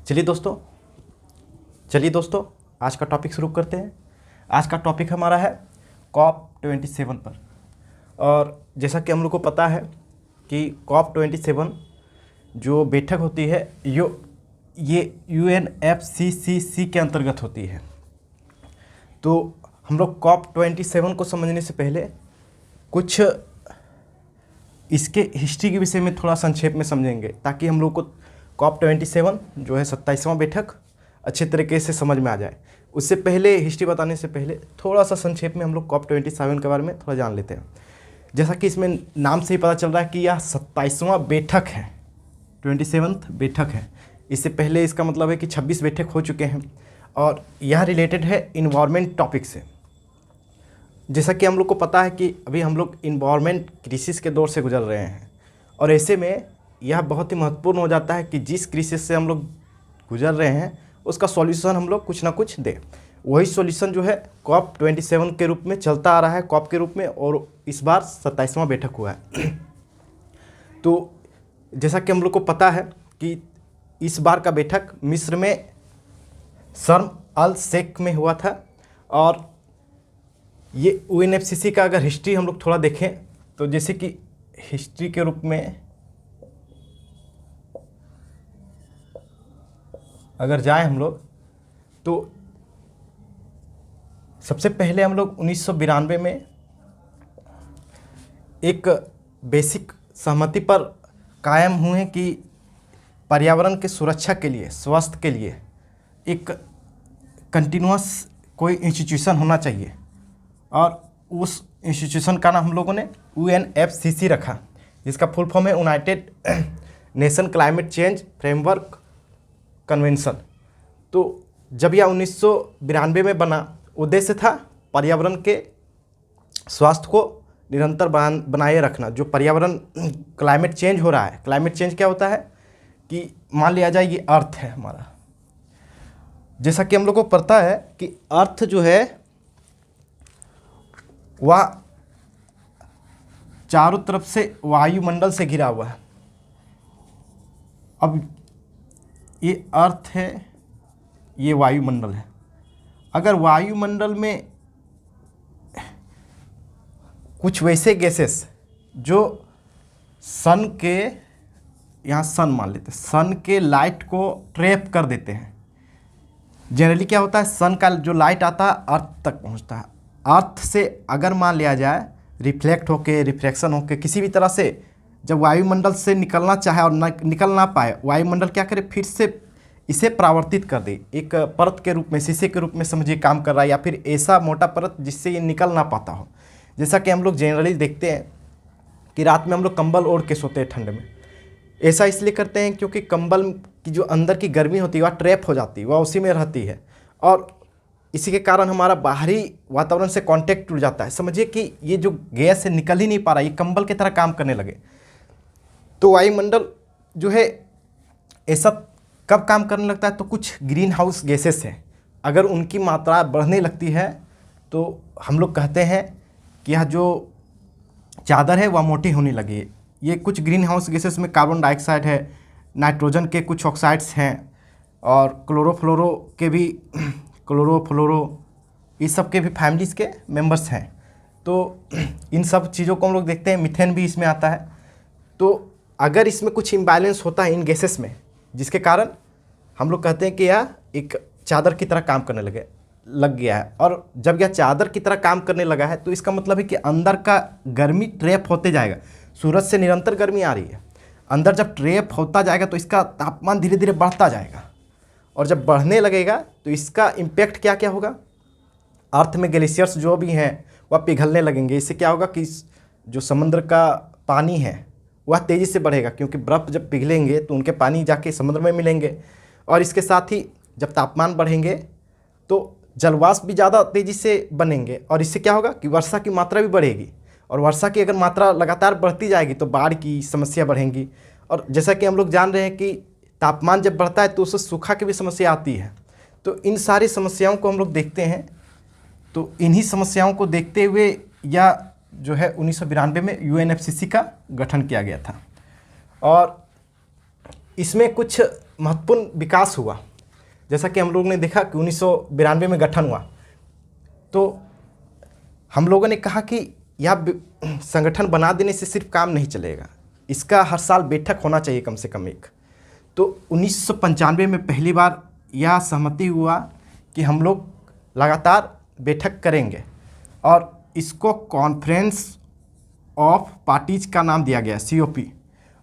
चलिए दोस्तों आज का टॉपिक शुरू करते हैं। आज का टॉपिक हमारा है COP27 पर। और जैसा कि हम लोग को पता है कि COP27 जो बैठक होती है ये UNFCCC के अंतर्गत होती है। तो हम लोग COP27 को समझने से पहले कुछ इसके हिस्ट्री के विषय में थोड़ा संक्षेप में समझेंगे, ताकि हम लोग को COP27 जो है 27वां बैठक अच्छे तरीके से समझ में आ जाए। उससे पहले हिस्ट्री बताने से पहले थोड़ा सा संक्षेप में हम लोग COP27 के बारे में थोड़ा जान लेते हैं। जैसा कि इसमें नाम से ही पता चल रहा है कि यह 27वां बैठक है, 27th बैठक है। इससे पहले इसका मतलब है कि 26 बैठक हो चुके हैं और यह रिलेटेड है इन्वायरमेंट टॉपिक से। जैसा कि हम लोग को पता है कि अभी हम लोग इन्वायरमेंट क्राइसिस के दौर से गुजर रहे हैं, और ऐसे में यह बहुत ही महत्वपूर्ण हो जाता है कि जिस क्राइसिस से हम लोग गुजर रहे हैं उसका सॉल्यूशन हम लोग कुछ ना कुछ दें। वही सॉल्यूशन जो है COP27 के रूप में चलता आ रहा है, COP के रूप में, और इस बार 27वां बैठक हुआ है। तो जैसा कि हम लोग को पता है कि इस बार का बैठक मिस्र में शर्म अल शेख में हुआ था। और ये UNFCCC का अगर हिस्ट्री हम लोग थोड़ा देखें तो जैसे कि हिस्ट्री के रूप में अगर जाएं हम लोग तो सबसे पहले हम लोग 1992 में एक बेसिक सहमति पर कायम हुए कि पर्यावरण के सुरक्षा के लिए, स्वास्थ्य के लिए एक कंटिन्यूअस कोई इंस्टीट्यूशन होना चाहिए। और उस इंस्टीट्यूशन का नाम हम लोगों ने UNFCCC रखा, जिसका फुल फॉर्म है United nation climate change framework convention. तो जब यह 1992 में बना, उद्देश्य था पर्यावरण के स्वास्थ्य को निरंतर बनाए रखना। जो पर्यावरण क्लाइमेट चेंज हो रहा है, क्लाइमेट चेंज क्या होता है कि मान लिया जाए ये अर्थ है हमारा। जैसा कि हम लोग को पता है कि अर्थ जो है वह चारों तरफ से वायुमंडल से घिरा हुआ है। अब ये अर्थ है, ये वायुमंडल है। अगर वायुमंडल में कुछ वैसे गैसेस जो सन के, यहाँ सन मान लेते हैं, सन के लाइट को ट्रैप कर देते हैं। जनरली क्या होता है, सन का जो लाइट आता है अर्थ तक पहुँचता है। अर्थ से अगर मान लिया जाए रिफ्लेक्ट होके, रिफ्रैक्शन होके किसी भी तरह से जब वायुमंडल से निकलना चाहे और निकल ना पाए, वायुमंडल क्या करे, फिर से इसे परावर्तित कर दे। एक परत के रूप में, शीशे के रूप में समझिए काम कर रहा है, या फिर ऐसा मोटा परत जिससे ये निकल ना पाता हो। जैसा कि हम लोग जनरली देखते हैं कि रात में हम लोग कंबल ओढ़ के सोते हैं ठंड में। ऐसा इसलिए करते हैं क्योंकि कंबल की जो अंदर की गर्मी होती है वह ट्रैप हो जाती है, वह उसी में रहती है, और इसी के कारण हमारा बाहरी वातावरण से कांटेक्ट टूट जाता है। समझिए कि ये जो गैस से निकल ही नहीं पा रहा, ये कंबल की तरह काम करने लगे। तो वायुमंडल जो है ऐसा कब काम करने लगता है, तो कुछ ग्रीन हाउस गैसेस हैं, अगर उनकी मात्रा बढ़ने लगती है तो हम लोग कहते हैं कि यह जो चादर है वह मोटी होने लगी है। ये कुछ ग्रीन हाउस गैसेस में कार्बन डाइऑक्साइड है, नाइट्रोजन के कुछ ऑक्साइड्स हैं, और क्लोरोफ्लोरो के भी इस सब के भी फैमिलीज़ के मेंबर्स हैं। तो इन सब चीज़ों को हम लोग देखते हैं, मीथेन भी इसमें आता है। तो अगर इसमें कुछ इम्बैलेंस होता है इन गैसेस में, जिसके कारण हम लोग कहते हैं कि यह एक चादर की तरह काम करने लग गया है। और जब यह चादर की तरह काम करने लगा है तो इसका मतलब है कि अंदर का गर्मी ट्रैप होते जाएगा। सूरज से निरंतर गर्मी आ रही है, अंदर जब ट्रैप होता जाएगा तो इसका तापमान धीरे धीरे बढ़ता जाएगा, और जब बढ़ने लगेगा तो इसका इम्पैक्ट क्या क्या होगा, अर्थ में ग्लेशियर्स जो भी हैं वह पिघलने लगेंगे। इससे क्या होगा कि जो समुद्र का पानी है वह तेज़ी से बढ़ेगा, क्योंकि बर्फ़ जब पिघलेंगे तो उनके पानी जाके समुद्र में मिलेंगे, और इसके साथ ही जब तापमान बढ़ेंगे तो जलवाष्प भी ज़्यादा तेज़ी से बनेंगे, और इससे क्या होगा कि वर्षा की मात्रा भी बढ़ेगी, और वर्षा की अगर मात्रा लगातार बढ़ती जाएगी तो बाढ़ की समस्या बढ़ेंगी। और जैसा कि हम लोग जान रहे हैं कि तापमान जब बढ़ता है तो उससे सूखा की भी समस्या आती है। तो इन सारी समस्याओं को हम लोग देखते हैं। तो इन्हीं समस्याओं को देखते हुए या जो है 1992 में UNFCCC का गठन किया गया था। और इसमें कुछ महत्वपूर्ण विकास हुआ। जैसा कि हम लोग ने देखा कि 1992 में गठन हुआ, तो हम लोगों ने कहा कि यह संगठन बना देने से सिर्फ काम नहीं चलेगा, इसका हर साल बैठक होना चाहिए कम से कम एक। तो 1995 में पहली बार यह सहमति हुआ कि हम लोग लगातार बैठक करेंगे और इसको कॉन्फ्रेंस ऑफ पार्टीज का नाम दिया गया, COP।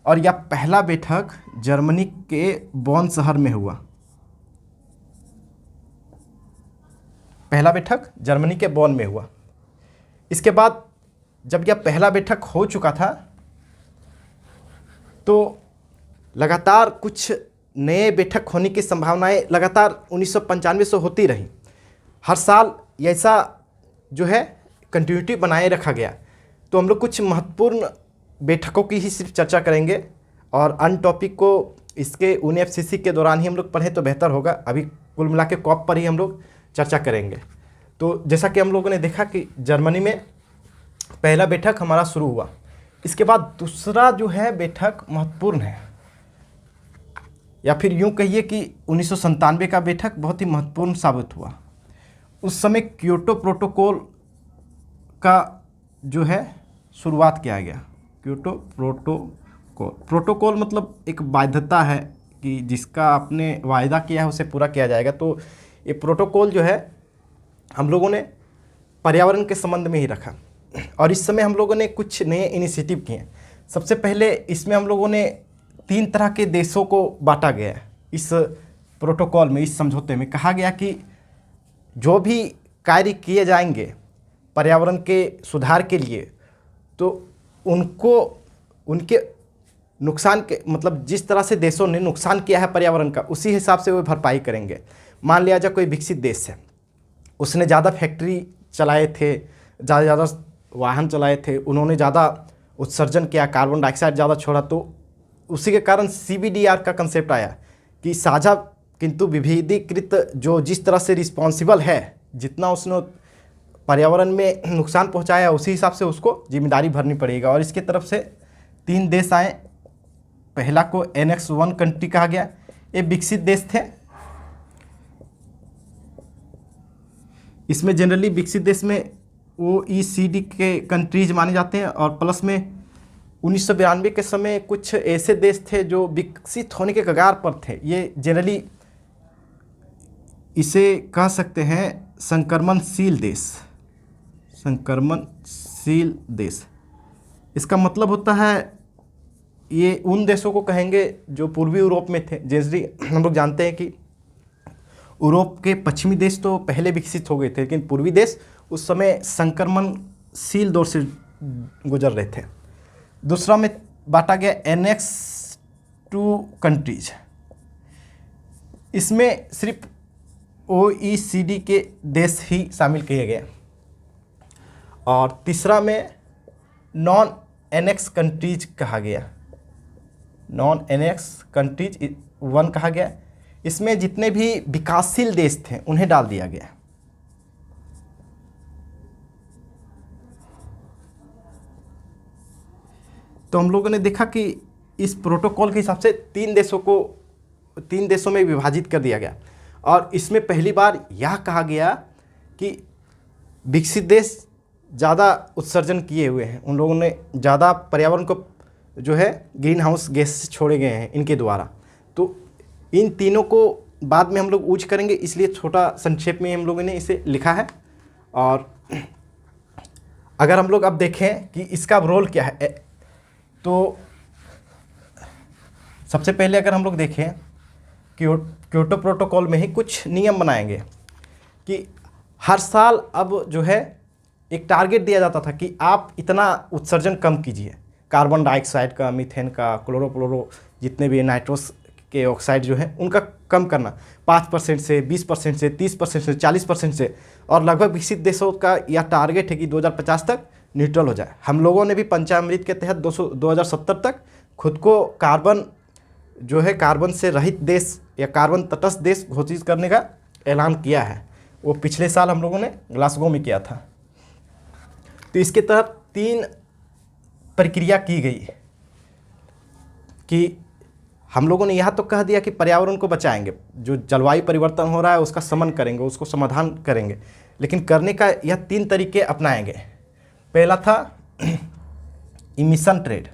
और यह पहला बैठक जर्मनी के बॉन शहर में हुआ। पहला बैठक जर्मनी के बॉन में हुआ। इसके बाद जब यह पहला बैठक हो चुका था तो लगातार कुछ नए बैठक होने की संभावनाएं लगातार 1995 से होती रही। हर साल ऐसा जो है कंटिन्यूटी बनाए रखा गया। तो हम लोग कुछ महत्वपूर्ण बैठकों की ही सिर्फ चर्चा करेंगे और अन्य टॉपिक को इसके UNFCCC के दौरान ही हम लोग पढ़ें तो बेहतर होगा। अभी कुल मिला के कॉप पर ही हम लोग चर्चा करेंगे। तो जैसा कि हम लोगों ने देखा कि जर्मनी में पहला बैठक हमारा शुरू हुआ। इसके बाद दूसरा जो है बैठक महत्वपूर्ण है, या फिर यूँ कहिए कि 1997 का बैठक बहुत ही महत्वपूर्ण साबित हुआ। उस समय क्योटो प्रोटोकॉल का जो है शुरुआत किया गया। क्योटो प्रोटोकॉल मतलब एक बाध्यता है कि जिसका आपने वायदा किया है उसे पूरा किया जाएगा। तो ये प्रोटोकॉल जो है हम लोगों ने पर्यावरण के संबंध में ही रखा और इस समय हम लोगों ने कुछ नए इनिशिएटिव किए। सबसे पहले इसमें हम लोगों ने 3 तरह के देशों को बांटा गया है। इस प्रोटोकॉल में, इस समझौते में कहा गया कि जो भी कार्य किए जाएंगे पर्यावरण के सुधार के लिए, तो उनको उनके नुकसान के मतलब जिस तरह से देशों ने नुकसान किया है पर्यावरण का, उसी हिसाब से वो भरपाई करेंगे। मान लिया जाए कोई विकसित देश है, उसने ज़्यादा फैक्ट्री चलाए थे, ज़्यादा वाहन चलाए थे, उन्होंने ज़्यादा उत्सर्जन किया, कार्बन डाइऑक्साइड ज़्यादा छोड़ा, तो उसी के कारण CBDR का कंसेप्ट आया कि साझा किंतु विभेदीकृत, जो जिस तरह से रिस्पॉन्सिबल है, जितना उसने पर्यावरण में नुकसान पहुंचाया उसी हिसाब से उसको जिम्मेदारी भरनी पड़ेगा। और इसके तरफ से 3 देश आए। पहला को Annex 1 कंट्री कहा गया, ये विकसित देश थे। इसमें जनरली विकसित देश में OECD के कंट्रीज माने जाते हैं और प्लस में 1992 के समय कुछ ऐसे देश थे जो विकसित होने के कगार पर थे। ये जनरली इसे कह सकते हैं संक्रमणशील देश। संक्रमणशील देश, इसका मतलब होता है ये उन देशों को कहेंगे जो पूर्वी यूरोप में थे। जैसे हम लोग जानते हैं कि यूरोप के पश्चिमी देश तो पहले विकसित हो गए थे, लेकिन पूर्वी देश उस समय संक्रमणशील दौर से गुजर रहे थे। दूसरा में बांटा गया Annex 2 कंट्रीज। इसमें सिर्फ OECD के देश ही शामिल किए गए। और तीसरा में नॉन एनेक्स कंट्रीज कहा गया, नॉन एनेक्स कंट्रीज 1 कहा गया। इसमें जितने भी विकासशील देश थे उन्हें डाल दिया गया। तो हम लोगों ने देखा कि इस प्रोटोकॉल के हिसाब से 3 देशों में विभाजित कर दिया गया। और इसमें पहली बार यह कहा गया कि विकसित देश ज़्यादा उत्सर्जन किए हुए हैं, उन लोगों ने ज़्यादा पर्यावरण को जो है ग्रीन हाउस गैस छोड़े गए हैं इनके द्वारा। तो इन तीनों को बाद में हम लोग यूज करेंगे, इसलिए छोटा संक्षेप में हम लोगों ने इसे लिखा है। और अगर हम लोग अब देखें कि इसका रोल क्या है, तो सबसे पहले अगर हम लोग देखें क्योटो प्रोटोकॉल में ही कुछ नियम बनाएंगे कि हर साल अब जो है एक टारगेट दिया जाता था कि आप इतना उत्सर्जन कम कीजिए, कार्बन डाइऑक्साइड का, मीथेन का, क्लोरोफ्लोरो, जितने भी नाइट्रोस के ऑक्साइड जो है उनका कम करना 5% से 20% से 30% से 40% से। और लगभग विकसित देशों का यह टारगेट है कि 2050 तक न्यूट्रल हो जाए। हम लोगों ने भी पंचामृत के तहत 2070 तक खुद को कार्बन जो है कार्बन से रहित देश या कार्बन तटस्थ देश घोषित करने का ऐलान किया है। वो पिछले साल हम लोगों ने ग्लासगो में किया था। तो इसके तहत 3 प्रक्रिया की गई कि हम लोगों ने यहाँ तो कह दिया कि पर्यावरण को बचाएंगे, जो जलवायु परिवर्तन हो रहा है उसका शमन करेंगे, उसको समाधान करेंगे, लेकिन करने का यह 3 तरीके अपनाएंगे। पहला था इमिशन ट्रेड।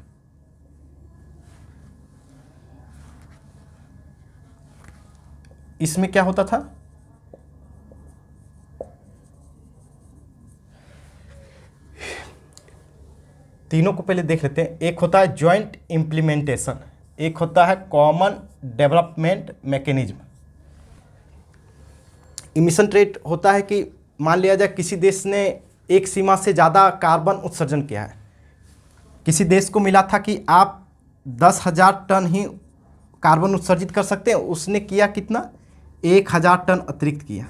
इसमें क्या होता था, तीनों को पहले देख लेते हैं। एक होता है जॉइंट इम्प्लीमेंटेशन, एक होता है common development mechanism. Emission trade होता है कि मान लिया जाए किसी देश ने एक सीमा से ज़्यादा कार्बन उत्सर्जन किया है, किसी देश को मिला था कि आप 10,000 टन ही कार्बन उत्सर्जित कर सकते हैं, उसने किया कितना, 1,000 टन अतिरिक्त किया।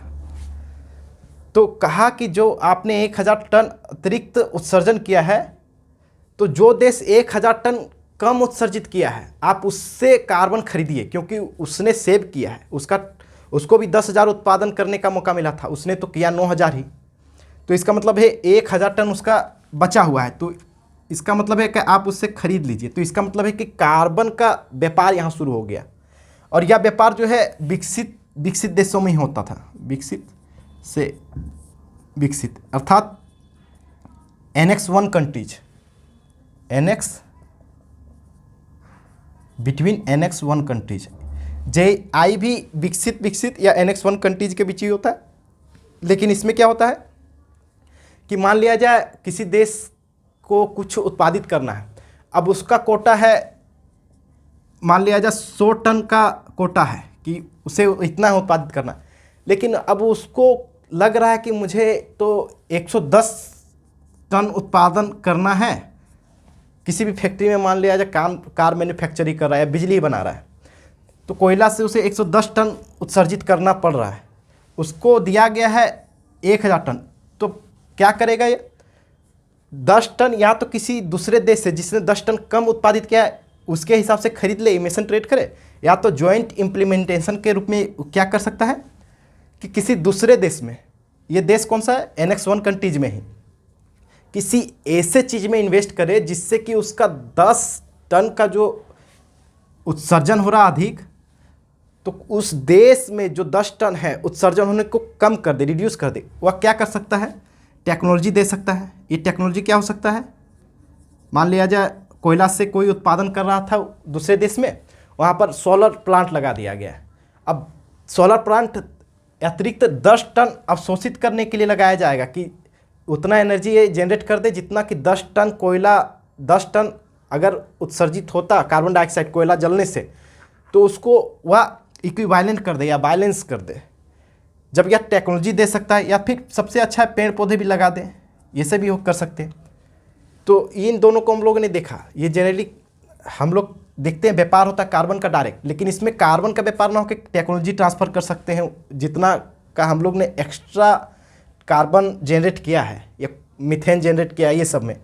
तो कहा कि जो आपने 1,000 टन अतिरिक्त उत्सर्जन किया है, तो जो देश 1,000 टन कम उत्सर्जित किया है आप उससे कार्बन खरीदिए, क्योंकि उसने सेव किया है, उसको भी 10,000 उत्पादन करने का मौका मिला था, उसने तो किया 9,000 ही। तो इसका मतलब है 1,000 टन उसका बचा हुआ है, तो इसका मतलब है कि आप उससे खरीद लीजिए। तो इसका मतलब है कि कार्बन का व्यापार यहाँ शुरू हो गया, और यह व्यापार जो है विकसित देशों में ही होता था, विकसित से विकसित, अर्थात annex 1 countries, annex between annex 1 countries. JI भी विकसित या एनेक्स 1 कंट्रीज के बीच ही होता है। लेकिन इसमें क्या होता है कि मान लिया जाए किसी देश को कुछ उत्पादित करना है, अब उसका कोटा है, मान लिया जाए 100 टन का कोटा है कि उसे इतना उत्पादित करना है, लेकिन अब उसको लग रहा है कि मुझे तो 110 टन उत्पादन करना है। किसी भी फैक्ट्री में मान लिया जाए कार मैन्युफैक्चरिंग कर रहा है, बिजली बना रहा है, तो कोयला से उसे 110 टन उत्सर्जित करना पड़ रहा है, उसको दिया गया है 1,000 टन। तो क्या करेगा ये 10 टन, या तो किसी दूसरे देश से जिसने 10 टन कम उत्पादित किया है उसके हिसाब से खरीद ले, इमिशन ट्रेड करे, या तो जॉइंट इम्प्लीमेंटेशन के रूप में क्या कर सकता है कि किसी दूसरे देश में, ये देश कौन सा है, एनेक्स 1 कंट्रीज में ही, किसी ऐसे चीज़ में इन्वेस्ट करे जिससे कि उसका 10 टन का जो उत्सर्जन हो रहा अधिक, तो उस देश में जो 10 टन है उत्सर्जन होने को कम कर दे, रिड्यूस कर दे। वह क्या कर सकता है, टेक्नोलॉजी दे सकता है। ये टेक्नोलॉजी क्या हो सकता है, मान लिया जाए कोयला से कोई उत्पादन कर रहा था दूसरे देश में, वहाँ पर सोलर प्लांट लगा दिया गया है। अब सोलर प्लांट अतिरिक्त 10 टन अवशोषित करने के लिए लगाया जाएगा कि उतना एनर्जी ये जनरेट कर दे जितना कि 10 टन कोयला, 10 टन अगर उत्सर्जित होता कार्बन डाइऑक्साइड कोयला जलने से, तो उसको वह इक्विवेलेंट कर दे या बैलेंस कर दे। जब यह टेक्नोलॉजी दे सकता है, या फिर सबसे अच्छा है पेड़ पौधे भी लगा दें, ये से भी कर सकते हैं। तो इन दोनों को हम लोगों ने देखा। ये जनरली हम लोग देखते हैं व्यापार होता है कार्बन का डायरेक्ट, लेकिन इसमें कार्बन का व्यापार ना होकर टेक्नोलॉजी ट्रांसफ़र कर सकते हैं। जितना का हम लोग ने एक्स्ट्रा कार्बन जनरेट किया है या मीथेन जनरेट किया है, ये सब में,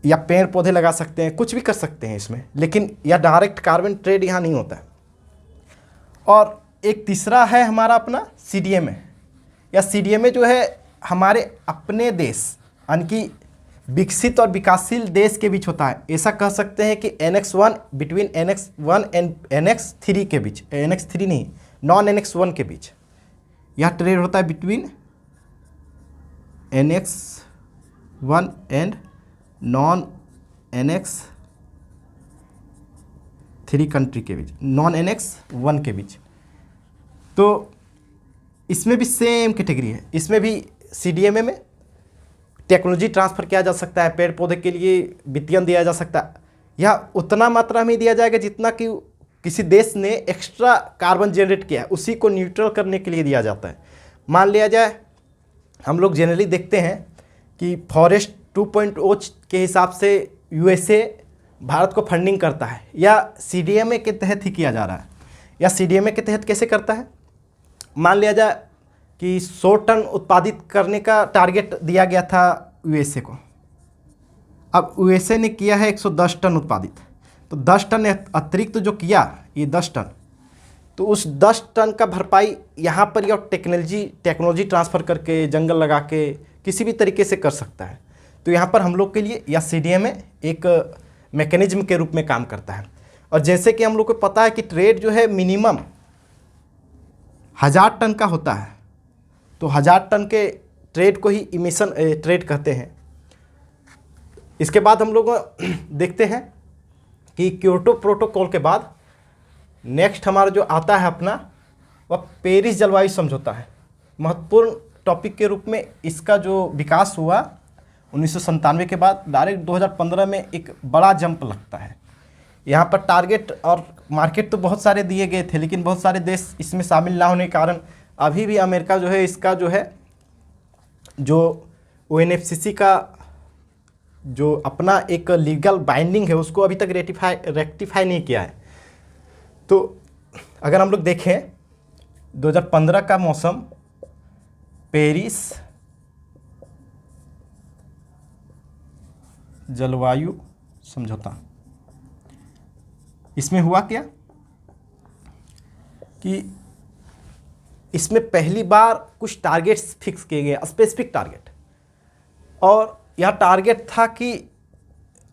या पेड़ पौधे लगा सकते हैं, कुछ भी कर सकते हैं इसमें, लेकिन यह डायरेक्ट कार्बन ट्रेड यहाँ नहीं होता है। और एक तीसरा है हमारा अपना CDMA, या CDMA जो है हमारे अपने देश यानी कि विकसित और विकासशील देश के बीच होता है। ऐसा कह सकते हैं कि annex 1 between annex 1 and annex 3 के बीच, एनेक्स 3 नहीं, नॉन एनेक्स 1 के बीच यह ट्रेड होता है between annex 1 and non annex 3 country के बीच, नॉन एनेक्स 1 के बीच। तो इसमें भी सेम कैटेगरी है, इसमें भी CDMA में टेक्नोलॉजी ट्रांसफ़र किया जा सकता है, पेड़ पौधे के लिए वित्तीयन दिया जा सकता है, या उतना मात्रा में दिया जाएगा जितना कि किसी देश ने एक्स्ट्रा कार्बन जनरेट किया है, उसी को न्यूट्रल करने के लिए दिया जाता है। मान लिया जाए हम लोग जनरली देखते हैं कि फॉरेस्ट 2.0 के हिसाब से USA भारत को फंडिंग करता है, या CDMA के तहत ही किया जा रहा है। या CDMA के तहत कैसे करता है, मान लिया जाए कि 100 टन उत्पादित करने का टारगेट दिया गया था USA को, अब USA ने किया है 110 टन उत्पादित, तो 10 टन अतिरिक्त जो किया ये 10 टन, तो उस 10 टन का भरपाई यहाँ पर या टेक्नोलॉजी ट्रांसफ़र करके, जंगल लगा के, किसी भी तरीके से कर सकता है। तो यहाँ पर हम लोग के लिए या CDMA एक मैकेनिज्म के रूप में काम करता है। और जैसे कि हम लोग को पता है कि ट्रेड जो है मिनिमम 1000 टन का होता है, तो 1000 टन के ट्रेड को ही इमिशन ट्रेड कहते हैं। इसके बाद हम लोग देखते हैं कि क्योटो प्रोटोकॉल के बाद नेक्स्ट हमारा जो आता है अपना, वह पेरिस जलवायु समझौता है। महत्वपूर्ण टॉपिक के रूप में इसका जो विकास हुआ 1997 के बाद, डायरेक्ट 2015 में एक बड़ा जंप लगता है। यहाँ पर टारगेट और मार्केट तो बहुत सारे दिए गए थे, लेकिन बहुत सारे देश इसमें शामिल ना होने के कारण अभी भी अमेरिका जो है इसका जो है जो ONFCC का जो अपना एक लीगल बाइंडिंग है उसको अभी तक रेक्टिफाई नहीं किया है। तो अगर हम लोग देखें 2015 का मौसम पेरिस जलवायु समझौता, इसमें हुआ क्या कि इसमें पहली बार कुछ टारगेट्स फिक्स किए गए, स्पेसिफिक टारगेट, और यह टारगेट था कि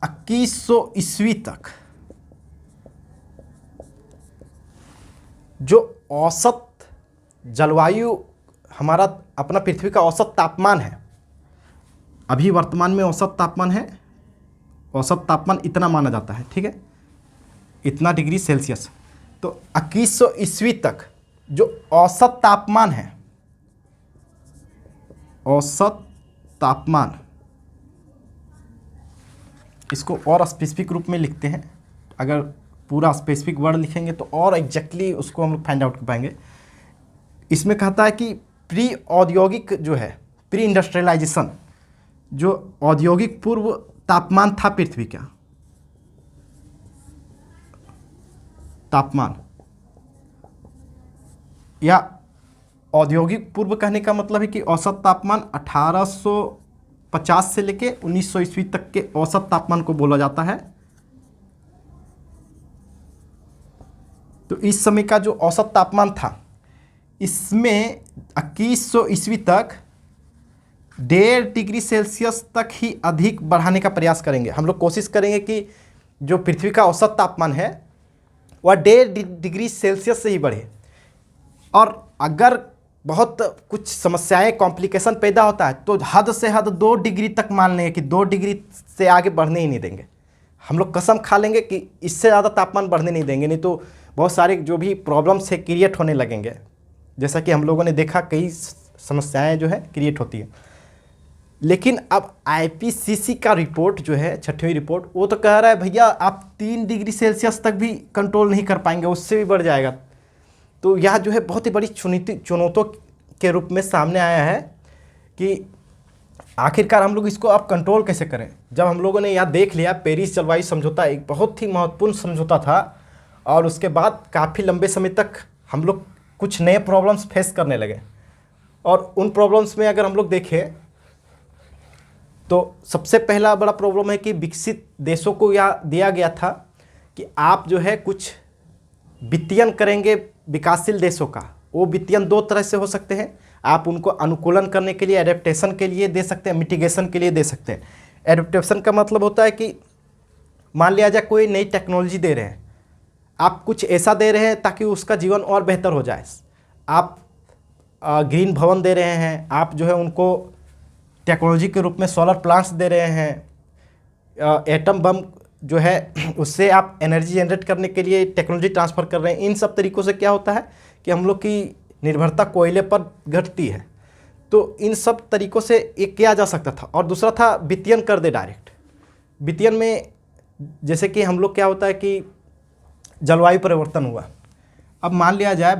2100 ईस्वी तक जो औसत जलवायु हमारा अपना पृथ्वी का औसत तापमान है, अभी वर्तमान में औसत तापमान है, औसत तापमान इतना माना जाता है, ठीक है, इतना डिग्री सेल्सियस। तो 2100 ईस्वी तक जो औसत तापमान है, औसत तापमान, इसको और स्पेसिफिक रूप में लिखते हैं। अगर पूरा स्पेसिफिक वर्ड लिखेंगे तो और एग्जैक्टली उसको हम लोग फाइंड आउट कर पाएंगे। इसमें कहता है कि प्री औद्योगिक जो है, प्री इंडस्ट्रियलाइजेशन, जो औद्योगिक पूर्व तापमान था पृथ्वी का तापमान, या औद्योगिक पूर्व कहने का मतलब है कि औसत तापमान 1850 से लेके 1900 ईस्वी तक के औसत तापमान को बोला जाता है। तो इस समय का जो औसत तापमान था, इसमें 2100 ईस्वी तक 1.5 डिग्री सेल्सियस तक ही अधिक बढ़ाने का प्रयास करेंगे। हम लोग कोशिश करेंगे कि जो पृथ्वी का औसत तापमान है वह 1.5 डिग्री सेल्सियस से ही बढ़े, और अगर बहुत कुछ समस्याएं, कॉम्प्लिकेशन पैदा होता है तो हद से हद 2 डिग्री तक मान लेंगे कि 2 डिग्री से आगे बढ़ने ही नहीं देंगे। हम लोग कसम खा लेंगे कि इससे ज़्यादा तापमान बढ़ने नहीं देंगे, नहीं तो बहुत सारे जो भी प्रॉब्लम्स है क्रिएट होने लगेंगे। जैसा कि हम लोगों ने देखा कई समस्याएं जो है क्रिएट होती है। लेकिन अब IPCC का रिपोर्ट जो है, 6वीं रिपोर्ट, वो तो कह रहा है भैया आप 3 डिग्री सेल्सियस तक भी कंट्रोल नहीं कर पाएंगे, उससे भी बढ़ जाएगा। तो यह जो है बहुत ही बड़ी चुनौतियों के रूप में सामने आया है कि आखिरकार हम लोग इसको अब कंट्रोल कैसे करें। जब हम लोगों ने यह देख लिया पेरिस जलवायु समझौता एक बहुत ही महत्वपूर्ण समझौता था, और उसके बाद काफ़ी लंबे समय तक हम लोग कुछ नए प्रॉब्लम्स फेस करने लगे। और उन प्रॉब्लम्स में अगर हम लोग देखें तो सबसे पहला बड़ा प्रॉब्लम है कि विकसित देशों को यह दिया गया था कि आप जो है कुछ वित्तीयन करेंगे विकासशील देशों का। वो वित्तीयन 2 तरह से हो सकते हैं। आप उनको अनुकूलन करने के लिए, एडेप्टेशन के लिए दे सकते हैं, मिटिगेशन के लिए दे सकते हैं। एडेप्टेशन का मतलब होता है कि मान लिया जाए कोई नई टेक्नोलॉजी दे रहे हैं, आप कुछ ऐसा दे रहे हैं ताकि उसका जीवन और बेहतर हो जाए। आप ग्रीन भवन दे रहे हैं, आप जो है उनको टेक्नोलॉजी के रूप में सोलर प्लांट्स दे रहे हैं, एटम बम जो है उससे आप एनर्जी जनरेट करने के लिए टेक्नोलॉजी ट्रांसफ़र कर रहे हैं। इन सब तरीक़ों से क्या होता है कि हम लोग की निर्भरता कोयले पर घटती है। तो इन सब तरीक़ों से एक किया जा सकता था। और दूसरा था वित्तीयन कर दे डायरेक्ट। वित्तीयन में जैसे कि हम लोग क्या होता है कि जलवायु परिवर्तन हुआ, अब मान लिया जाए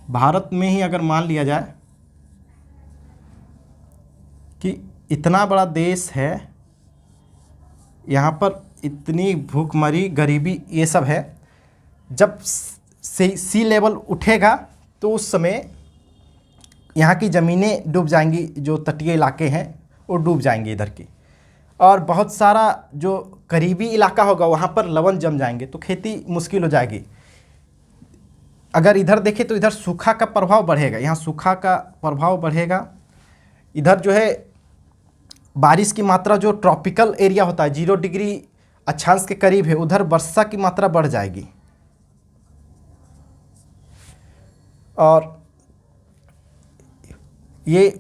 भारत में ही अगर मान लिया जाए कि इतना बड़ा देश है, यहाँ पर इतनी भूखमरी, गरीबी, ये सब है। जब सी लेवल उठेगा तो उस समय यहाँ की ज़मीनें डूब जाएंगी, जो तटीय इलाके हैं वो डूब जाएंगे इधर की, और बहुत सारा जो करीबी इलाका होगा वहाँ पर लवण जम जाएंगे, तो खेती मुश्किल हो जाएगी। अगर इधर देखें तो इधर सूखा का प्रभाव बढ़ेगा, यहाँ सूखा का प्रभाव बढ़ेगा। इधर जो है बारिश की मात्रा, जो ट्रॉपिकल एरिया होता है 0 डिग्री अक्षांश के करीब है उधर वर्षा की मात्रा बढ़ जाएगी। और ये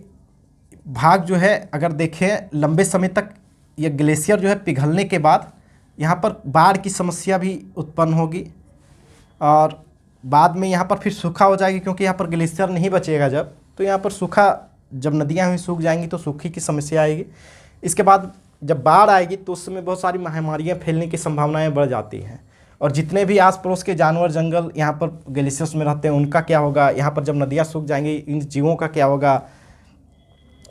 भाग जो है अगर देखें लंबे समय तक ये ग्लेशियर जो है पिघलने के बाद यहाँ पर बाढ़ की समस्या भी उत्पन्न होगी और बाद में यहाँ पर फिर सूखा हो जाएगी, क्योंकि यहाँ पर ग्लेशियर नहीं बचेगा जब, तो यहाँ पर सूखा, जब नदियाँ हुई सूख जाएंगी तो सूखी की समस्या आएगी। इसके बाद जब बाढ़ आएगी तो उस समय बहुत सारी महामारियाँ फैलने की संभावनाएँ बढ़ जाती हैं। और जितने भी आस पड़ोस के जानवर जंगल यहाँ पर ग्लेशियर्स में रहते हैं उनका क्या होगा, यहाँ पर जब नदियाँ सूख जाएंगी इन जीवों का क्या होगा।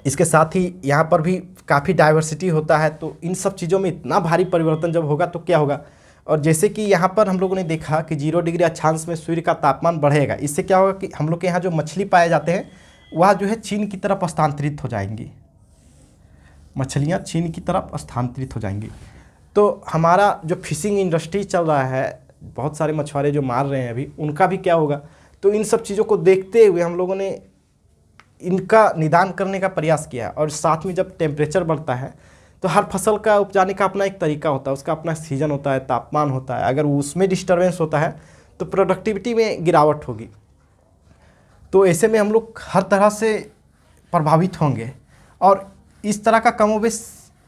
इसके साथ ही यहाँ पर भी काफ़ी डाइवर्सिटी होता है, तो इन सब चीज़ों में इतना भारी परिवर्तन जब होगा तो क्या होगा। और जैसे कि यहाँ पर हम लोगों ने देखा कि 0 डिग्री अक्षांश में सूर्य का तापमान बढ़ेगा, इससे क्या होगा कि हम लोग के यहाँ जो मछली पाए जाते हैं वह जो है चीन की तरफ स्थानांतरित हो जाएंगी, मछलियाँ चीन की तरफ स्थानांतरित हो जाएंगी। तो हमारा जो फिशिंग इंडस्ट्री चल रहा है, बहुत सारे मछुआरे जो मार रहे हैं अभी, उनका भी क्या होगा। तो इन सब चीज़ों को देखते हुए हम लोगों ने इनका निदान करने का प्रयास किया। और साथ में जब टेम्परेचर बढ़ता है तो हर फसल का उपजाने का अपना एक तरीका होता है, उसका अपना सीजन होता है, तापमान होता है। अगर उसमें डिस्टर्बेंस होता है तो प्रोडक्टिविटी में गिरावट होगी। तो ऐसे में हम लोग हर तरह से प्रभावित होंगे और इस तरह का कमोबेश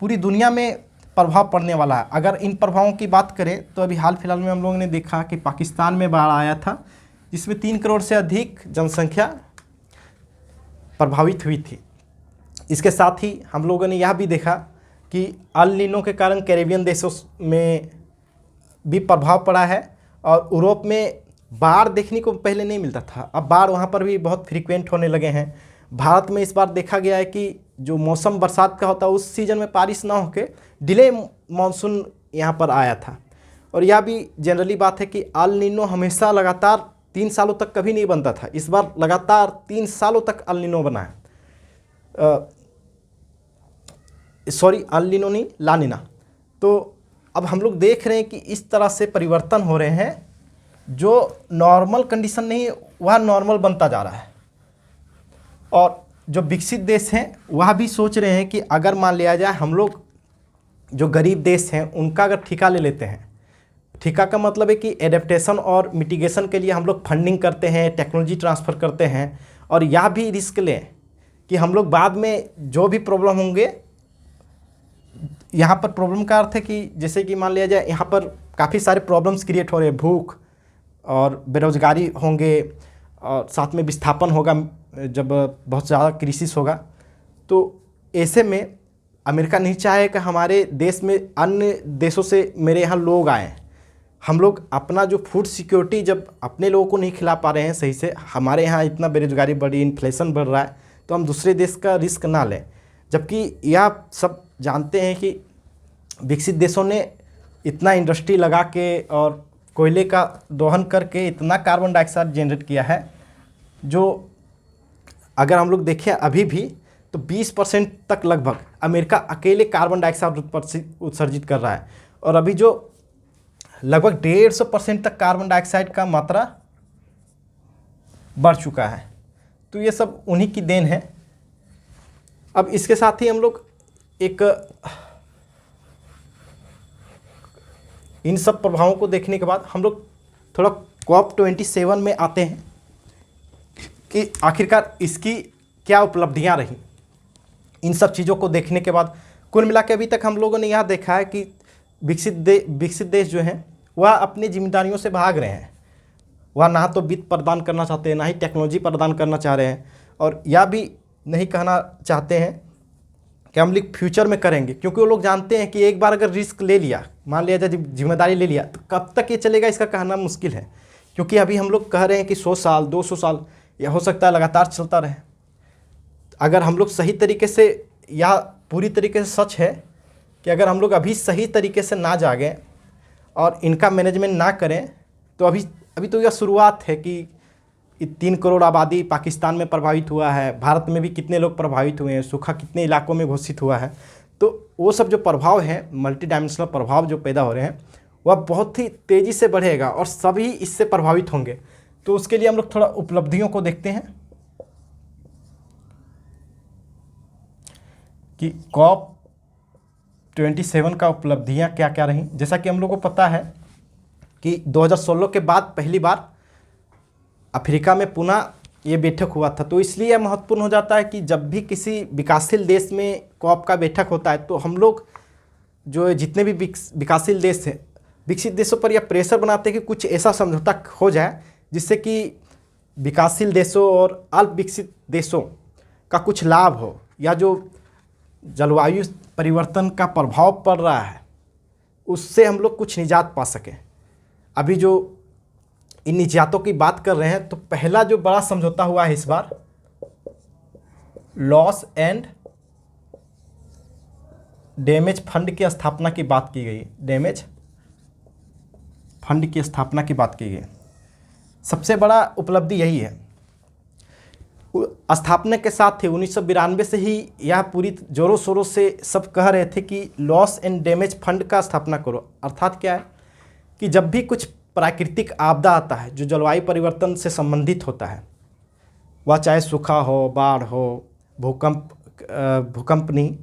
पूरी दुनिया में प्रभाव पड़ने वाला है। अगर इन प्रभावों की बात करें तो अभी हाल फिलहाल में हम लोगों ने देखा कि पाकिस्तान में बाढ़ आया था, जिसमें 3 करोड़ से अधिक जनसंख्या प्रभावित हुई थी। इसके साथ ही हम लोगों ने यह भी देखा कि अल नीनो के कारण कैरेबियन देशों में भी प्रभाव पड़ा है और यूरोप में बाढ़ देखने को पहले नहीं मिलता था, अब बाढ़ वहाँ पर भी बहुत फ्रीक्वेंट होने लगे हैं। भारत में इस बार देखा गया है कि जो मौसम बरसात का होता है उस सीज़न में बारिश ना होके डिले मानसून यहाँ पर आया था। और यह भी जनरली बात है कि अल नीनो हमेशा लगातार 3 सालों तक कभी नहीं बनता था, इस बार लगातार 3 सालों तक अल नीनो बना है। सॉरी, अल नीनो नहीं, ला नीना। तो अब हम लोग देख रहे हैं कि इस तरह से परिवर्तन हो रहे हैं, जो नॉर्मल कंडीशन नहीं वह नॉर्मल बनता जा रहा है। और जो विकसित देश हैं वह भी सोच रहे हैं कि अगर मान लिया जाए हम लोग जो गरीब देश हैं उनका अगर ठेका ले लेते हैं, ठेका का मतलब है कि एडेप्टेशन और मिटिगेशन के लिए हम लोग फंडिंग करते हैं, टेक्नोलॉजी ट्रांसफ़र करते हैं और यह भी रिस्क लें कि हम लोग बाद में जो भी प्रॉब्लम होंगे, यहाँ पर प्रॉब्लम का अर्थ है कि जैसे कि मान लिया जाए यहाँ पर काफ़ी सारे प्रॉब्लम्स क्रिएट हो रहे हैं, भूख और बेरोजगारी होंगे और साथ में विस्थापन होगा जब बहुत ज़्यादा क्राइसिस होगा। तो ऐसे में अमेरिका नहीं चाहे कि हमारे देश में अन्य देशों से मेरे यहाँ लोग आएँ। हम लोग अपना जो फूड सिक्योरिटी जब अपने लोगों को नहीं खिला पा रहे हैं सही से, हमारे यहाँ इतना बेरोजगारी बढ़ी, इन्फ्लेशन बढ़ रहा है, तो हम दूसरे देश का रिस्क ना लें। जबकि यह सब जानते हैं कि विकसित देशों ने इतना इंडस्ट्री लगा के और कोयले का दोहन करके इतना कार्बन डाइऑक्साइड जनरेट किया है, जो अगर हम लोग देखें अभी भी तो 20% तक लगभग अमेरिका अकेले कार्बन डाइऑक्साइड उत्सर्जित कर रहा है। और अभी जो लगभग 150% तक कार्बन डाइऑक्साइड का मात्रा बढ़ चुका है। तो ये सब उन्हीं की देन है। अब इसके साथ ही हम लोग एक इन सब प्रभावों को देखने के बाद हम लोग थोड़ा COP27 में आते हैं कि आखिरकार इसकी क्या उपलब्धियां रही। इन सब चीज़ों को देखने के बाद कुल मिला के अभी तक हम लोगों ने यह देखा है कि विकसित देश जो हैं वह अपनी जिम्मेदारियों से भाग रहे हैं। वह ना तो वित्त प्रदान करना चाहते हैं, ना ही टेक्नोलॉजी प्रदान करना चाह रहे हैं, और यह भी नहीं कहना चाहते हैं कि हम लोग फ्यूचर में करेंगे, क्योंकि वो लोग जानते हैं कि एक बार अगर रिस्क ले लिया, मान लिया जाए जिम्मेदारी ले लिया, तो कब तक ये चलेगा इसका कहना मुश्किल है। क्योंकि अभी हम लोग कह रहे हैं कि 100 साल 200 साल या हो सकता है लगातार चलता रहे। अगर हम लोग सही तरीके से, या पूरी तरीके से सच है कि अगर हम लोग अभी सही तरीके से ना जागें और इनका मैनेजमेंट ना करें, तो अभी तो यह शुरुआत है कि 3 करोड़ आबादी पाकिस्तान में प्रभावित हुआ है, भारत में भी कितने लोग प्रभावित हुए हैं, सूखा कितने इलाकों में घोषित हुआ है। तो वो सब जो प्रभाव हैं, मल्टी डायमेंशनल प्रभाव जो पैदा हो रहे हैं, वह बहुत ही तेज़ी से बढ़ेगा और सभी इससे प्रभावित होंगे। तो उसके लिए हम लोग थोड़ा उपलब्धियों को देखते हैं कि 27 का उपलब्धियां क्या क्या रहीं। जैसा कि हम लोग को पता है कि 2016 के बाद पहली बार अफ्रीका में पुनः ये बैठक हुआ था, तो इसलिए यह महत्वपूर्ण हो जाता है कि जब भी किसी विकासशील देश में कॉप का बैठक होता है तो हम लोग जो जितने भी विकासशील देश हैं, विकसित देशों पर यह प्रेशर बनाते हैं कि कुछ ऐसा समझौता हो जाए जिससे कि विकासशील देशों और अल्प विकसित देशों का कुछ लाभ हो, या जो जलवायु परिवर्तन का प्रभाव पड़ रहा है उससे हम लोग कुछ निजात पा सकें। अभी जो इन निजातों की बात कर रहे हैं, तो पहला जो बड़ा समझौता हुआ है इस बार, लॉस एंड डैमेज फंड की स्थापना की बात की गई। डैमेज फंड की स्थापना की बात की गई। सबसे बड़ा उपलब्धि यही है। स्थापना के साथ ही 1992 से ही यह पूरी जोरों शोरों से सब कह रहे थे कि लॉस एंड डैमेज फंड का स्थापना करो। अर्थात क्या है कि जब भी कुछ प्राकृतिक आपदा आता है जो जलवायु परिवर्तन से संबंधित होता है, वह चाहे सूखा हो, बाढ़ हो, भूकंप नहीं,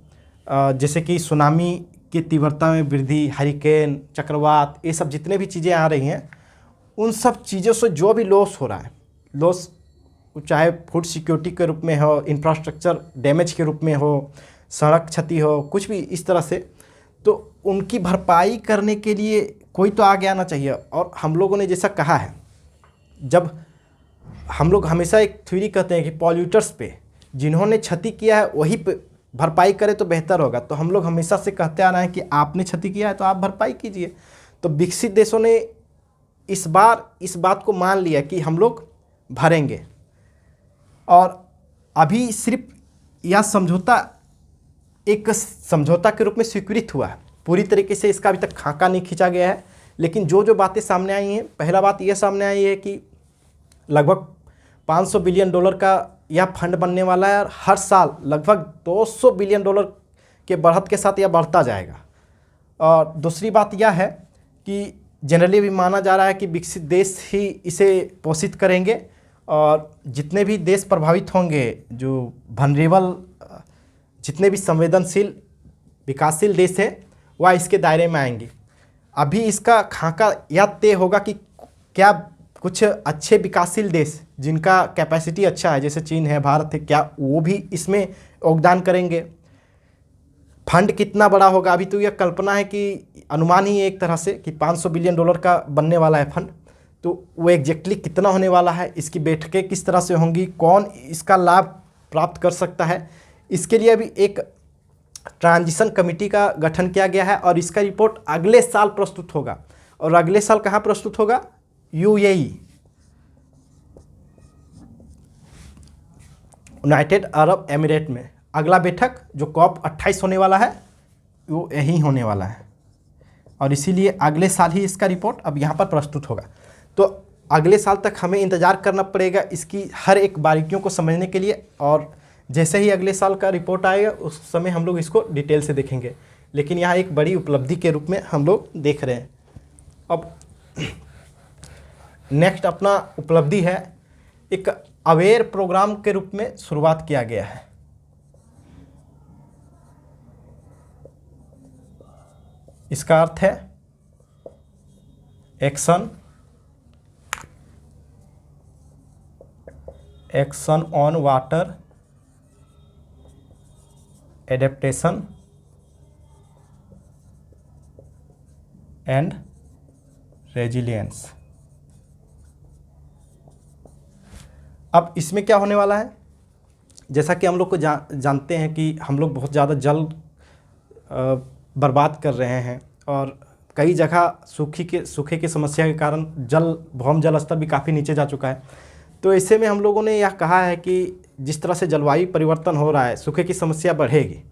जैसे कि सुनामी की तीव्रता में वृद्धि, हरिकेन, चक्रवात, ये सब जितने भी चीज़ें आ रही हैं, उन सब चीज़ों से जो भी लॉस हो रहा है, लॉस चाहे फूड सिक्योरिटी के रूप में हो, इंफ्रास्ट्रक्चर डैमेज के रूप में हो, सड़क क्षति हो, कुछ भी इस तरह से, तो उनकी भरपाई करने के लिए कोई तो आगे आना चाहिए। और हम लोगों ने जैसा कहा है, जब हम लोग हमेशा एक थ्योरी कहते हैं कि पॉल्यूटर्स पे, जिन्होंने क्षति किया है वही पे भरपाई करे तो बेहतर होगा। तो हम लोग हमेशा से कहते आ रहे हैं कि आपने क्षति किया है तो आप भरपाई कीजिए। तो विकसित देशों ने इस बार इस बात को मान लिया कि हम लोग भरेंगे, और अभी सिर्फ यह समझौता एक समझौता के रूप में स्वीकृत हुआ है। पूरी तरीके से इसका अभी तक खाका नहीं खींचा गया है, लेकिन जो जो बातें सामने आई हैं, पहला बात यह सामने आई है कि लगभग $500 बिलियन का यह फंड बनने वाला है, और हर साल लगभग $200 बिलियन के बढ़त के साथ यह बढ़ता जाएगा। और दूसरी बात यह है कि जनरली भी माना जा रहा है कि विकसित देश ही इसे पोषित करेंगे, और जितने भी देश प्रभावित होंगे, जो वनरेबल, जितने भी संवेदनशील विकासशील देश हैं, वह इसके दायरे में आएंगे। अभी इसका खाका यह तय होगा कि क्या कुछ अच्छे विकासशील देश जिनका कैपेसिटी अच्छा है, जैसे चीन है, भारत है, क्या वो भी इसमें योगदान करेंगे। फंड कितना बड़ा होगा, अभी तो यह कल्पना है कि अनुमान ही है एक तरह से कि $500 बिलियन का बनने वाला है फंड। तो वो एग्जैक्टली कितना होने वाला है, इसकी बैठकें किस तरह से होंगी, कौन इसका लाभ प्राप्त कर सकता है, इसके लिए अभी एक ट्रांजिशन कमेटी का गठन किया गया है, और इसका रिपोर्ट अगले साल प्रस्तुत होगा। और अगले साल कहाँ प्रस्तुत होगा? यूएई, यूनाइटेड अरब एमिरेट में। अगला बैठक जो COP 28 होने वाला है वो यहीं होने वाला है, और इसीलिए अगले साल ही इसका रिपोर्ट अब यहाँ पर प्रस्तुत होगा। तो अगले साल तक हमें इंतज़ार करना पड़ेगा इसकी हर एक बारीकियों को समझने के लिए, और जैसे ही अगले साल का रिपोर्ट आएगा उस समय हम लोग इसको डिटेल से देखेंगे। लेकिन यहाँ एक बड़ी उपलब्धि के रूप में हम लोग देख रहे हैं। अब नेक्स्ट अपना उपलब्धि है, एक अवेयर प्रोग्राम के रूप में शुरुआत किया गया है। इसका अर्थ है action on water adaptation and resilience. अब इसमें क्या होने वाला है, जैसा कि हम लोग को जानते हैं कि हम लोग बहुत ज़्यादा जल बर्बाद कर रहे हैं, और कई जगह सूखे की समस्या के कारण भौम जल स्तर भी काफ़ी नीचे जा चुका है। तो ऐसे में हम लोगों ने यह कहा है कि जिस तरह से जलवायु परिवर्तन हो रहा है, सूखे की समस्या बढ़ेगी।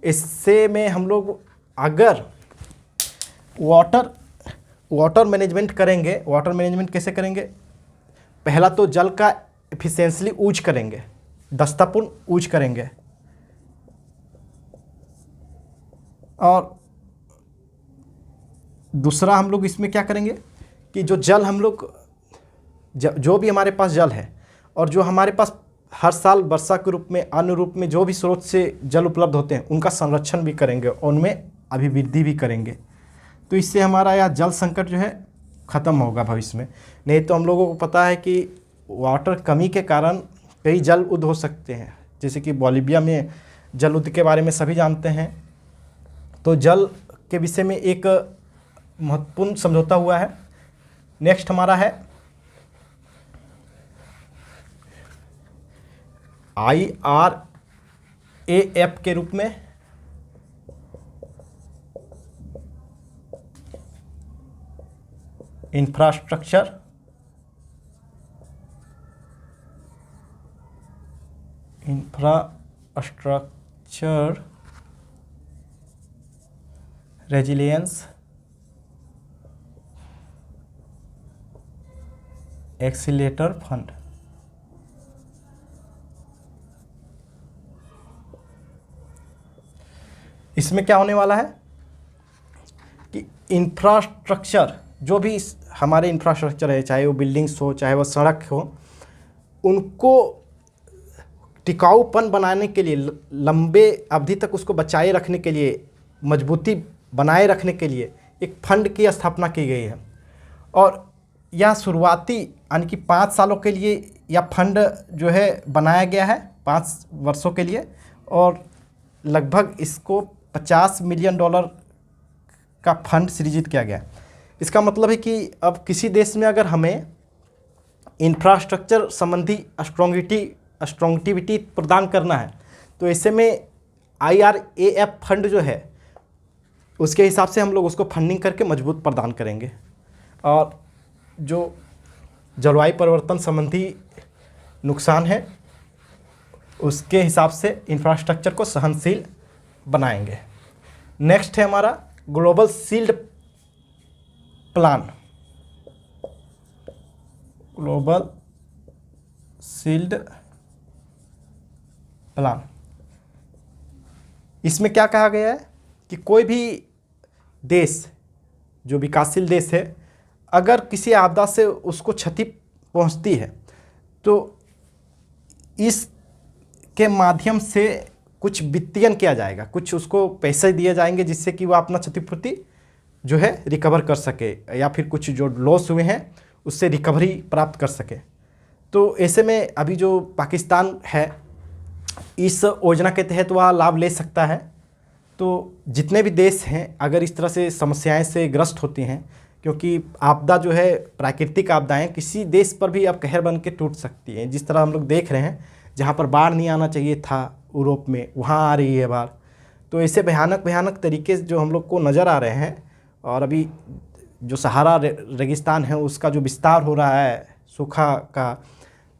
इससे में हम लोग अगर वाटर मैनेजमेंट करेंगे, वाटर मैनेजमेंट कैसे करेंगे? पहला तो जल का एफिशिएंटली यूज करेंगे, दक्षतापूर्ण यूज करेंगे, और दूसरा हम लोग इसमें क्या करेंगे कि जो जल हम लोग जो भी हमारे पास जल है, और जो हमारे पास हर साल वर्षा के रूप में, अन्य रूप में जो भी स्रोत से जल उपलब्ध होते हैं, उनका संरक्षण भी करेंगे, उनमें अभिवृद्धि भी करेंगे। तो इससे हमारा यह जल संकट जो है ख़त्म होगा भविष्य में। नहीं तो हम लोगों को पता है कि वाटर कमी के कारण कई जल युद्ध हो सकते हैं, जैसे कि बोलिविया में जल युद्ध के बारे में सभी जानते हैं। तो जल के विषय में एक महत्वपूर्ण समझौता हुआ है। नेक्स्ट हमारा है IRAF के रूप में इंफ्रास्ट्रक्चर रेजिलियंस एक्सीलेटर फंड। इसमें क्या होने वाला है कि इंफ्रास्ट्रक्चर, जो भी हमारे इंफ्रास्ट्रक्चर है, चाहे वो बिल्डिंग्स हो चाहे वो सड़क हो, उनको टिकाऊपन बनाने के लिए, लंबे अवधि तक उसको बचाए रखने के लिए, मजबूती बनाए रखने के लिए एक फंड की स्थापना की गई है। और यह शुरुआती यानी कि 5 सालों के लिए यह फंड जो है बनाया गया है, 5 वर्षों के लिए, और लगभग इसको $50 मिलियन का फंड सृजित किया गया। इसका मतलब है कि अब किसी देश में अगर हमें इंफ्रास्ट्रक्चर संबंधी स्ट्रॉन्गिटिविटी प्रदान करना है, तो ऐसे में IRAF फंड जो है उसके हिसाब से हम लोग उसको फंडिंग करके मजबूत प्रदान करेंगे। और जो जलवायु परिवर्तन संबंधी नुकसान है उसके हिसाब से इंफ्रास्ट्रक्चर को सहनशील बनाएंगे। नेक्स्ट है हमारा global shield plan. Global shield plan, इसमें क्या कहा गया है कि कोई भी देश, जो विकासशील देश है, अगर किसी आपदा से उसको क्षति पहुंचती है तो इसके माध्यम से कुछ वित्तीयन किया जाएगा, कुछ उसको पैसे दिए जाएंगे जिससे कि वह अपना क्षतिपूर्ति जो है रिकवर कर सके, या फिर कुछ जो लॉस हुए हैं उससे रिकवरी प्राप्त कर सके। तो ऐसे में अभी जो पाकिस्तान है इस योजना के तहत वह लाभ ले सकता है। तो जितने भी देश हैं अगर इस तरह से समस्याएं से ग्रस्त होती हैं, क्योंकि आपदा जो है प्राकृतिक आपदाएं किसी देश पर भी अब कहर बन के टूट सकती हैं। जिस तरह हम लोग देख रहे हैं, जहाँ पर बाढ़ नहीं आना चाहिए था यूरोप में, वहाँ आ रही है बाढ़। तो ऐसे भयानक तरीके जो हम लोग को नज़र आ रहे हैं, और अभी जो सहारा रेगिस्तान है उसका जो विस्तार हो रहा है सूखा का,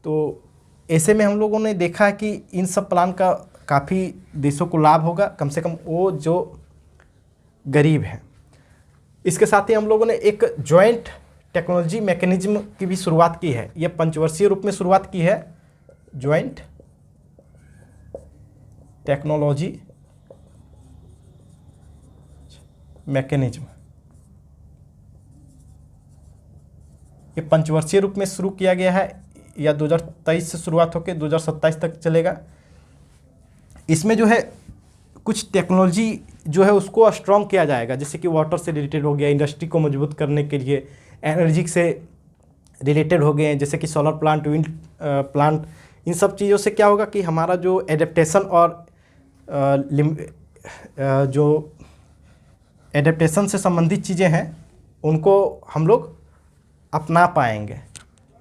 तो ऐसे में हम लोगों ने देखा है कि इन सब प्लान का काफ़ी देशों को लाभ होगा, कम से कम वो जो गरीब हैं। इसके साथ ही हम लोगों ने एक जॉइंट टेक्नोलॉजी मैकेनिज्म की भी शुरुआत की है। ये पंचवर्षीय रूप में शुरुआत की है, जॉइंट टेक्नोलॉजी मैकेनिज्म। ये पंचवर्षीय रूप में शुरू किया गया है, या 2023 से शुरुआत होकर 2027 तक चलेगा। इसमें जो है कुछ टेक्नोलॉजी जो है उसको स्ट्रॉन्ग किया जाएगा, जैसे कि वाटर से रिलेटेड हो गया, इंडस्ट्री को मजबूत करने के लिए एनर्जी से रिलेटेड हो गए, जैसे कि सोलर प्लांट, विंड प्लांट। इन सब चीज़ों से क्या होगा कि हमारा जो एडेप्टेशन और जो एडेप्टेशन से संबंधित चीज़ें हैं उनको हम लोग अपना पाएंगे।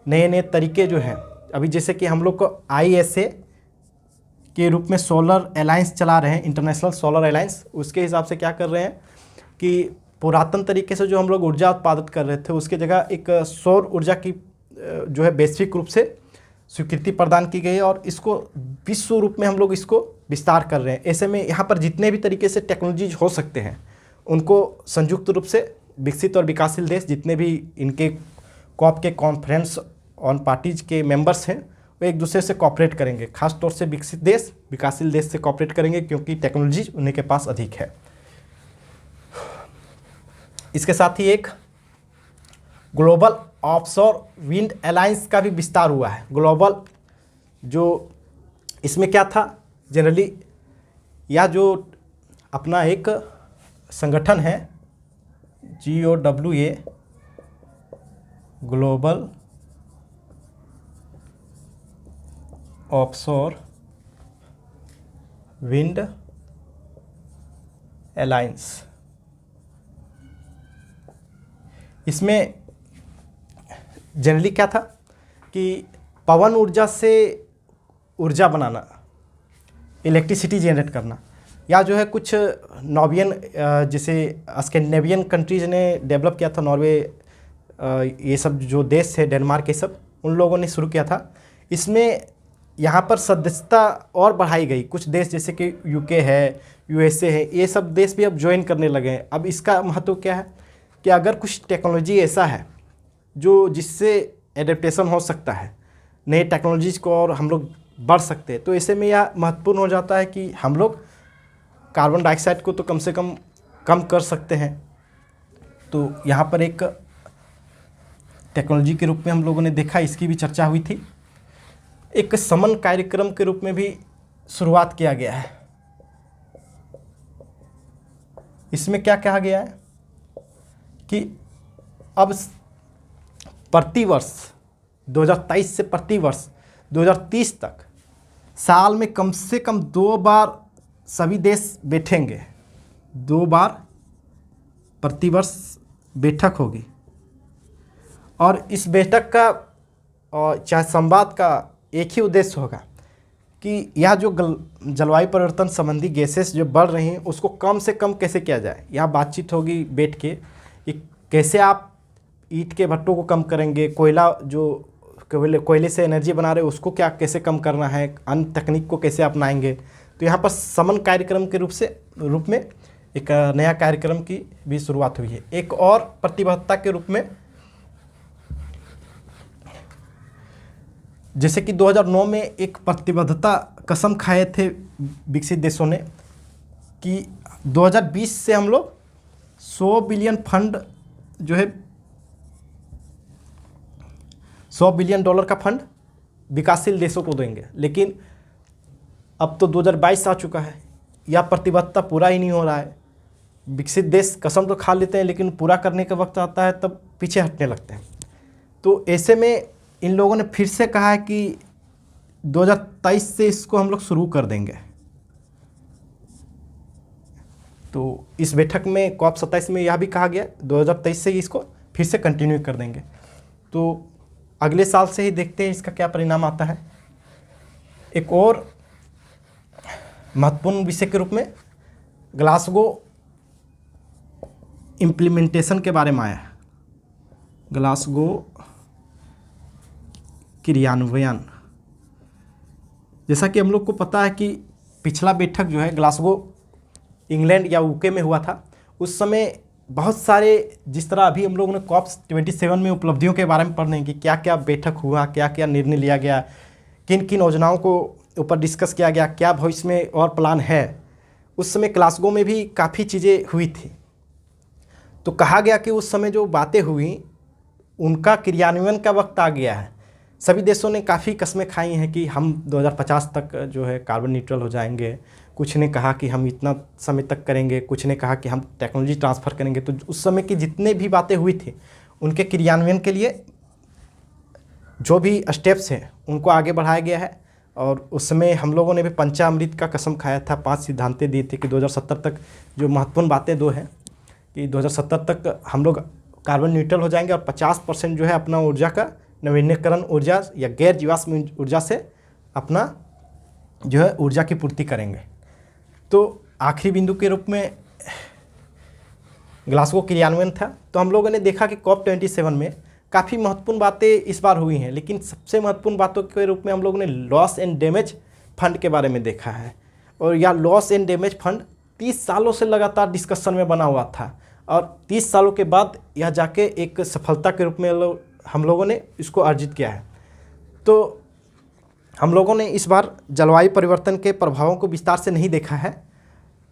नए तरीके जो हैं, अभी जैसे कि हम लोग को ISA के रूप में सोलर अलायंस चला रहे हैं, इंटरनेशनल सोलर अलायंस। उसके हिसाब से क्या कर रहे हैं कि पुरातन तरीके से जो हम लोग ऊर्जा उत्पादित कर रहे थे उसकी जगह एक सौर ऊर्जा की जो है वैश्विक रूप से स्वीकृति प्रदान की गई है, और इसको विश्व रूप में हम लोग इसको विस्तार कर रहे हैं। ऐसे में यहाँ पर जितने भी तरीके से टेक्नोलॉजीज हो सकते हैं उनको संयुक्त रूप से विकसित और विकासशील देश, जितने भी इनके कॉप के कॉन्फ्रेंस ऑन पार्टीज के मेंबर्स हैं, वो एक दूसरे से कॉपरेट करेंगे। खास तौर से विकसित देश विकासशील देश से कॉपरेट करेंगे, क्योंकि टेक्नोलॉजी उन्हीं के पास अधिक है। इसके साथ ही एक ग्लोबल ऑफशोर विंड अलायंस का भी विस्तार हुआ है। ग्लोबल जो इसमें क्या था जनरली, या जो अपना एक संगठन है GOWA, global offshore wind alliance. इसमें जनरली क्या था कि पवन ऊर्जा से ऊर्जा बनाना, इलेक्ट्रिसिटी जनरेट करना, या जो है कुछ नॉर्वेजियन जैसे स्कैंडिनेवियन कंट्रीज़ ने डेवलप किया था, नॉर्वे ये सब जो देश थे, डेनमार्क ये सब, उन लोगों ने शुरू किया था। इसमें यहाँ पर सदस्यता और बढ़ाई गई। कुछ देश जैसे कि UK है, USA है, ये सब देश भी अब ज्वाइन करने लगे हैं। अब इसका महत्व क्या है कि अगर कुछ टेक्नोलॉजी ऐसा है जो जिससे एडेप्टेशन हो सकता है नई टेक्नोलॉजीज़ को और हम लोग बढ़ सकते हैं, तो ऐसे में यह महत्वपूर्ण हो जाता है कि हम लोग कार्बन डाइऑक्साइड को तो कम से कम कर सकते हैं। तो यहाँ पर एक टेक्नोलॉजी के रूप में हम लोगों ने देखा, इसकी भी चर्चा हुई थी। एक समन कार्यक्रम के रूप में भी शुरुआत किया गया है। इसमें क्या कहा गया है कि अब प्रतिवर्ष 2023 से प्रतिवर्ष 2030 तक साल में कम से कम 2 बार सभी देश बैठेंगे। 2 बार प्रतिवर्ष बैठक होगी और इस बैठक का और चाहे संवाद का एक ही उद्देश्य होगा कि यह जो जलवायु परिवर्तन संबंधी गैसेस जो बढ़ रही हैं उसको कम से कम कैसे किया जाए। यहाँ बातचीत होगी बैठ के कि कैसे आप ईंट के भट्टों को कम करेंगे, कोयला जो कोयले से एनर्जी बना रहे उसको क्या कैसे कम करना है, अन्य तकनीक को कैसे अपनाएंगे। तो यहाँ पर समन कार्यक्रम के रूप में एक नया कार्यक्रम की भी शुरुआत हुई है। एक और प्रतिबद्धता के रूप में जैसे कि 2009 में एक प्रतिबद्धता कसम खाए थे विकसित देशों ने कि 2020 से हम लोग 100 बिलियन फंड जो है $100 बिलियन का फंड विकासशील देशों को देंगे। लेकिन अब तो 2022 आ चुका है, यह प्रतिबद्धता पूरा ही नहीं हो रहा है। विकसित देश कसम तो खा लेते हैं लेकिन पूरा करने का वक्त आता है तब पीछे हटने लगते हैं। तो ऐसे में इन लोगों ने फिर से कहा है कि 2023 से इसको हम लोग शुरू कर देंगे। तो इस बैठक में COP27 में यह भी कहा गया 2023 से इसको फिर से कंटिन्यू कर देंगे। तो अगले साल से ही देखते हैं इसका क्या परिणाम आता है। एक और महत्वपूर्ण विषय के रूप में ग्लासगो इम्प्लीमेंटेशन के बारे में आया है। ग्लासगो क्रियान्वयन, जैसा कि हम लोग को पता है कि पिछला बैठक जो है ग्लासगो इंग्लैंड या UK में हुआ था। उस समय बहुत सारे, जिस तरह अभी हम लोगों ने COP27 में उपलब्धियों के बारे में पढ़ रहे हैं कि क्या क्या बैठक हुआ, क्या क्या निर्णय लिया गया, किन किन योजनाओं को ऊपर डिस्कस किया गया, क्या भविष्य में और प्लान है। उस समय ग्लासगो में भी काफ़ी चीज़ें हुई थी। तो कहा गया कि उस समय जो बातें हुई उनका क्रियान्वयन का वक्त आ गया है। सभी देशों ने काफ़ी कस्में खाई हैं कि हम 2050 तक जो है कार्बन न्यूट्रल हो जाएंगे। कुछ ने कहा कि हम इतना समय तक करेंगे, कुछ ने कहा कि हम टेक्नोलॉजी ट्रांसफ़र करेंगे। तो उस समय की जितने भी बातें हुई थी उनके क्रियान्वयन के लिए जो भी स्टेप्स हैं उनको आगे बढ़ाया गया है। और उस समय हम लोगों ने भी पंचामृत का कसम खाया था, 5 सिद्धांतें दिए थे कि 2070 तक जो महत्वपूर्ण बातें 2 हैं कि 2070 तक हम लोग कार्बन न्यूट्रल हो जाएंगे और 50% जो है अपना ऊर्जा का नवीनीकरण ऊर्जा या गैर जीवाश्म ऊर्जा से अपना जो है ऊर्जा की पूर्ति करेंगे। तो आखिरी बिंदु के रूप में ग्लासगो क्रियान्वयन था। तो हम लोगों ने देखा कि COP27 में काफ़ी महत्वपूर्ण बातें इस बार हुई हैं, लेकिन सबसे महत्वपूर्ण बातों के रूप में हम लोगों ने लॉस एंड डैमेज फंड के बारे में देखा है। और यह लॉस एंड डैमेज फंड 30 सालों से लगातार डिस्कशन में बना हुआ था और 30 सालों के बाद यह जाके एक सफलता के रूप में हम लोगों ने इसको अर्जित किया है। तो हम लोगों ने इस बार जलवायु परिवर्तन के प्रभावों को विस्तार से नहीं देखा है,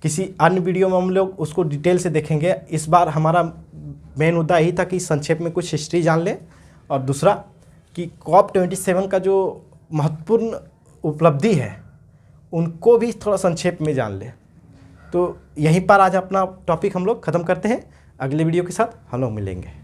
किसी अन्य वीडियो में हम लोग उसको डिटेल से देखेंगे। इस बार हमारा मेन मुद्दा यही था कि संक्षेप में कुछ हिस्ट्री जान लें और दूसरा कि COP27 का जो महत्वपूर्ण उपलब्धि है उनको भी थोड़ा संक्षेप में जान लें। तो यहीं पर आज अपना टॉपिक हम लोग ख़त्म करते हैं। अगले वीडियो के साथ हम लोग मिलेंगे।